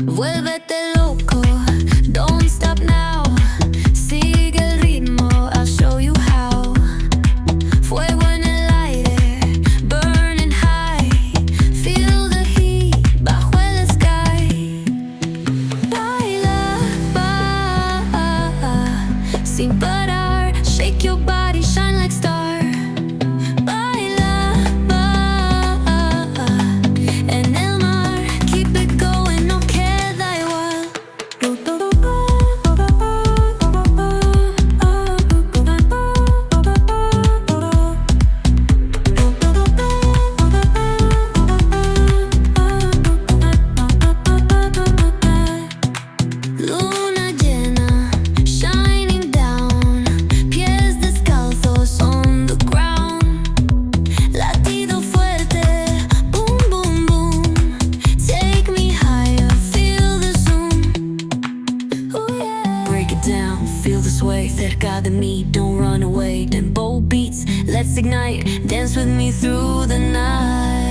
Vuélvete loco, don't stop now. Sigue el ritmo, I'll show you how. Fuego en el aire, burning high. Feel the heat bajo el sky. Baila, sin parar. Shake your body, shine like star. Baila, en el mar. Keep it going, no queda igual. Luna llena, shining down. Pies descalzos on the ground. Latido fuerte, boom, boom, boom. Take me higher, feel the zoom. Oh yeah. Break it down, feel the sway. Cerca de mí, don't run away. Tempo beats, let's ignite. Dance with me through the night.